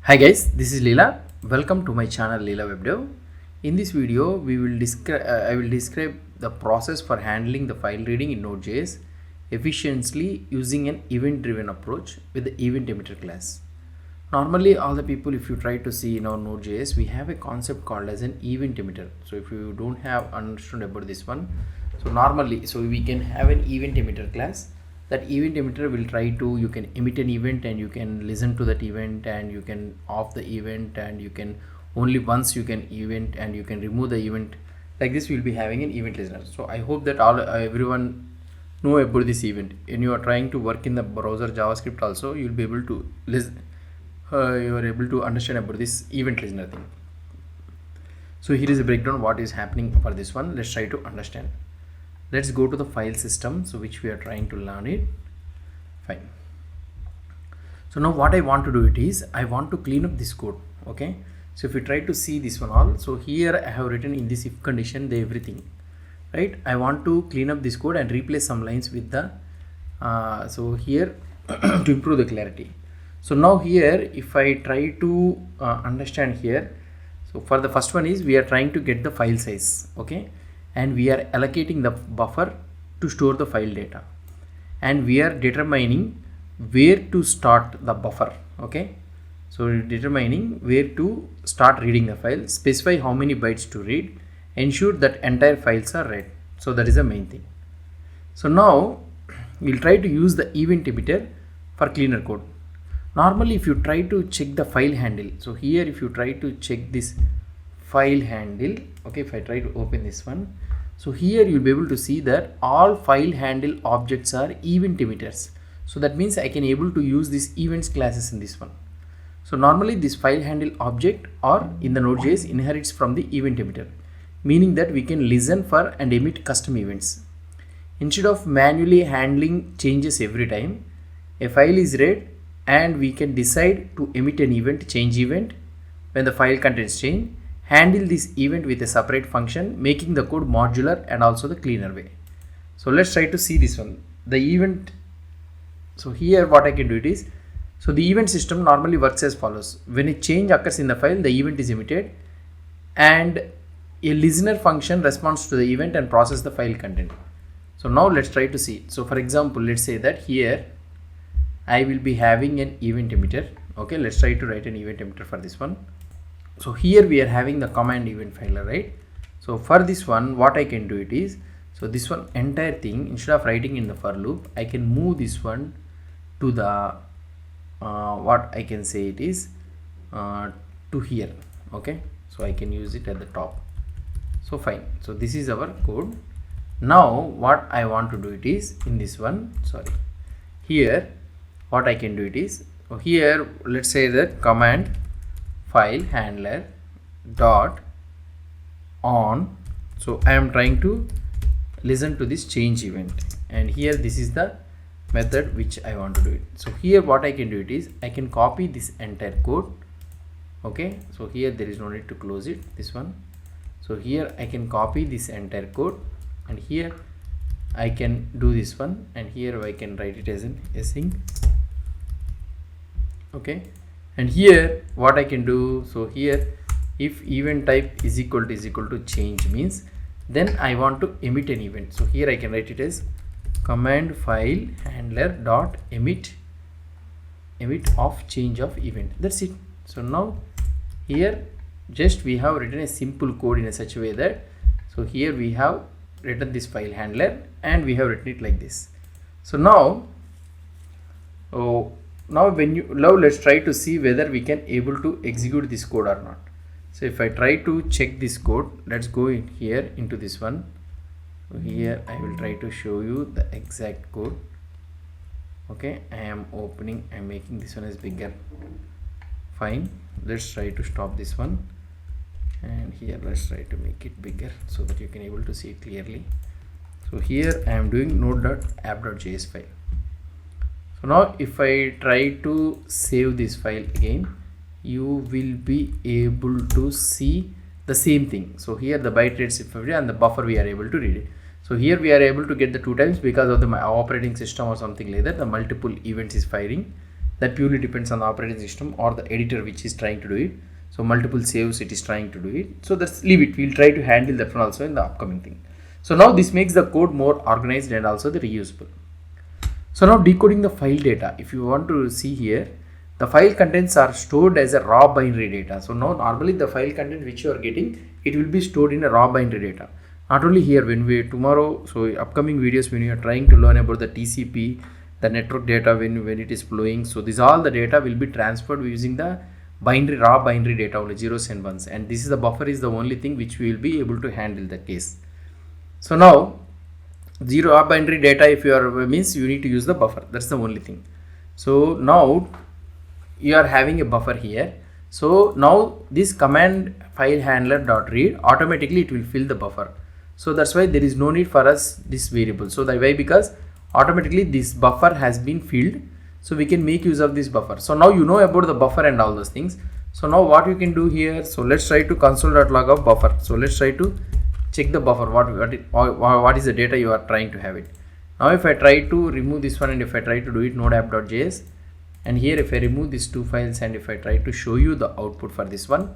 Hi guys, this is Leela. Welcome to my channel Leela Web Dev. In this video, I will describe the process for handling the file reading in Node.js efficiently using an event-driven approach with the EventEmitter class. Normally, all the people, if you try to see in our Node.js, we have a concept called as an event emitter. So if you don't have understood about this one, so we can have an event emitter class. That event emitter will try to, you can emit an event and you can listen to that event and you can off the event and you can only once you can event and you can remove the event. Like this, we'll be having an event listener. So I hope that everyone know about this event. When you are trying to work in the browser JavaScript also, you'll be able to listen. You are able to understand about this event listener thing. So here is a breakdown what is happening for this one. Let's try to understand. Let's go to the file system, so which we are trying to learn it. Fine. So now what I want to do it is I want to clean up this code. Okay, so if you try to see this one all, so here I have written in this if condition the everything, right? I want to clean up this code and replace some lines with the so here to improve the clarity. So now here if I try to understand here, so for the first one is we are trying to get the file size, okay, and we are allocating the buffer to store the file data, and we are determining where to start the buffer. Okay, so determining where to start reading the file, specify how many bytes to read, ensure that entire files are read. So that is the main thing. So now we'll try to use the event emitter for cleaner code. Normally if you try to check the file handle, so here if you try to check this file handle, okay, if I try to open this one, so here you'll be able to see that all file handle objects are event emitters. So that means I can able to use these events classes in this one. So normally this file handle object or in the Node.js inherits from the event emitter, meaning that we can listen for and emit custom events. Instead of manually handling changes every time a file is read, and we can decide to emit an event, change event when the file contents change, handle this event with a separate function, making the code modular and also the cleaner way. So let's try to see this one, the event. So here what I can do it is, so the event system normally works as follows. When a change occurs in the file, the event is emitted and a listener function responds to the event and process the file content. So now let's try to see. So for example, let's say that here I will be having an event emitter. Okay, let's try to write an event emitter for this one. So here we are having the command event filer, right? So for this one, what I can do it is, so this one entire thing, instead of writing in the for loop, I can move this one to the what I can say it is to here. Okay, so I can use it at the top. So fine, so this is our code. Now what I want to do it is in this one, sorry, here what I can do it is, so here let's say that command file handler dot on. So I am trying to listen to this change event, and here this is the method which I want to do it. So here what I can do it is I can copy this entire code. Okay, so here there is no need to close it, this one. So here I can copy this entire code, and here I can do this one, and here I can write it as an async. Okay, and here what I can do, so here if event type is equal to change means then I want to emit an event. So here I can write it as command file handler dot emit of change of event. That's it. So now here just we have written a simple code in a such a way that, so here we have written this file handler and we have written it like this. So now now let's try to see whether we can able to execute this code or not. So if I try to check this code, let's go in here into this one. So here I will try to show you the exact code. Okay, I am opening, I'm making this one as bigger. Fine, let's try to stop this one, and here let's try to make it bigger so that you can able to see it clearly. So here I am doing node.app.js file. So now if I try to save this file again, you will be able to see the same thing. So here the byte rate is 50 and the buffer we are able to read it. So here we are able to get the 2 times because of the my operating system or something like that. The multiple events is firing. that purely depends on the operating system or the editor which is trying to do it. So multiple saves it is trying to do it. So let's leave it. We'll try to handle that one also in the upcoming thing. So now this makes the code more organized and also the reusable. So now decoding the file data. If you want to see here, the file contents are stored as a raw binary data. So now normally the file content which you are getting, it will be stored in a raw binary data. Not only here, when we tomorrow, so upcoming videos when you are trying to learn about the TCP, the network data when it is flowing. So this all the data will be transferred using the raw binary data, only zeros and ones, and this is the buffer is the only thing which we will be able to handle that case. So now raw binary data, if you are means you need to use the buffer, that's the only thing. So now you are having a buffer here. So now this command file handler dot read, automatically it will fill the buffer. So that's why there is no need for us this variable. So that why, because automatically this buffer has been filled, so we can make use of this buffer. So now you know about the buffer and all those things. So now what you can do here, so let's try to console.log of buffer. So let's try to check the buffer, what is the data you are trying to have it. Now if I try to remove this one and if I try to do it node app.js, and here if I remove these two files and if I try to show you the output for this one,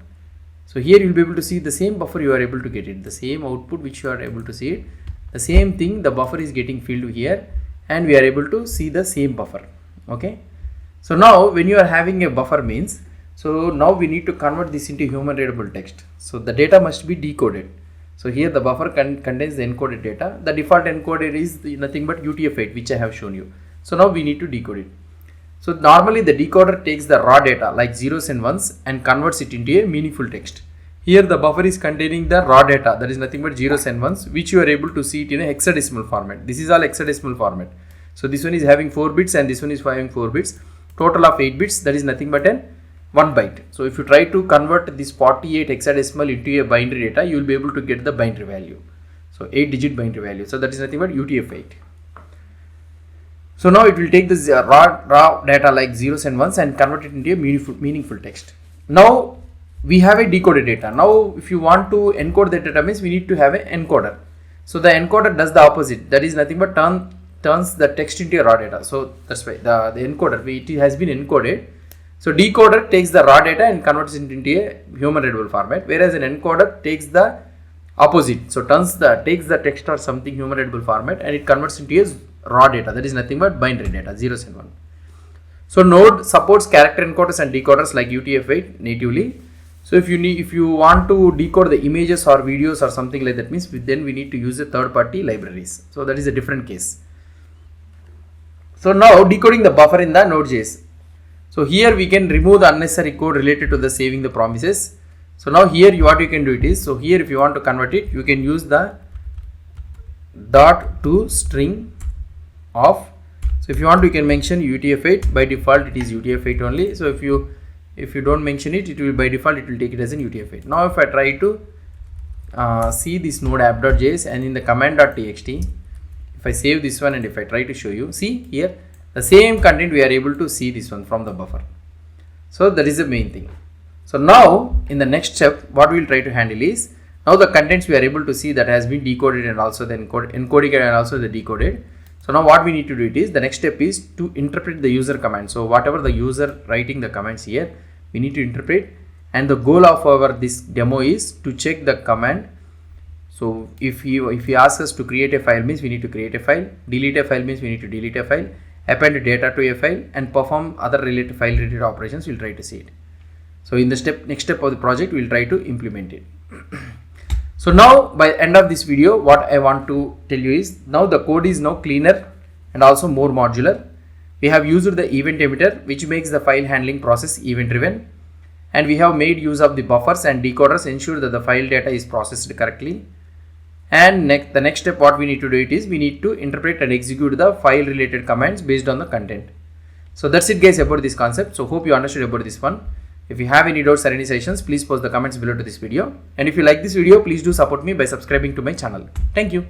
so here you will be able to see the same buffer, you are able to get it, the same output which you are able to see it, the same thing, the buffer is getting filled here and we are able to see the same buffer. Okay, so now when you are having a buffer means, so now we need to convert this into human readable text. So the data must be decoded. So here the buffer contains the encoded data. The default encoder is nothing but UTF-8, which I have shown you. So now we need to decode it. So normally the decoder takes the raw data like zeros and ones and converts it into a meaningful text. Here the buffer is containing the raw data, that is nothing but zeros and ones, which you are able to see it in a hexadecimal format. This is all hexadecimal format. So this one is having 4 bits and this one is having 4 bits. Total of 8 bits, that is nothing but 1 byte. So if you try to convert this 48 hexadecimal into a binary data, you will be able to get the binary value. So 8-digit binary value. So that is nothing but UTF-8. So now it will take this raw data like zeros and ones and convert it into a meaningful text. Now we have a decoded data. Now if you want to encode the data means we need to have an encoder. So the encoder does the opposite. That is nothing but turns the text into a raw data. So that's why the encoder, it has been encoded. So decoder takes the raw data and converts it into a human readable format, whereas an encoder takes the opposite. So takes the text or something human readable format and it converts into a raw data, that is nothing but binary data, zeros and one. So Node supports character encoders and decoders like UTF-8 natively. So if you want to decode the images or videos or something like that means, then we need to use a third-party libraries. So that is a different case. So now decoding the buffer in the Node.js. So here we can remove the unnecessary code related to the saving the promises. So now here what you can do it is, so here if you want to convert it, you can use the .to string of. So if you want to, you can mention UTF-8. By default it is UTF-8 only. So if you don't mention it, it will by default it will take it as an UTF-8. Now if I try to see this node app.js and in the command.txt, if I save this one and if I try to show you, see here the same content we are able to see this one from the buffer. So that is the main thing. So now in the next step what we will try to handle is, now the contents we are able to see that has been decoded and also the encoded and also the decoded. So now what we need to do it is, the next step is to interpret the user command. So whatever the user writing the commands here, we need to interpret, and the goal of our this demo is to check the command. So if he asks us to create a file means we need to create a file, delete a file means we need to delete a file, append data to a file and perform other file related operations. We'll try to see it. So in the next step of the project we'll try to implement it. So now by end of this video, what I want to tell you is, now the code is now cleaner and also more modular. We have used the event emitter, which makes the file handling process event driven, and we have made use of the buffers and decoders, ensure that the file data is processed correctly. And the next step what we need to do it is, we need to interpret and execute the file related commands based on the content. So that's it guys about this concept. So hope you understood about this one. If you have any doubts or any suggestions, please post the comments below to this video. And if you like this video, please do support me by subscribing to my channel. Thank you.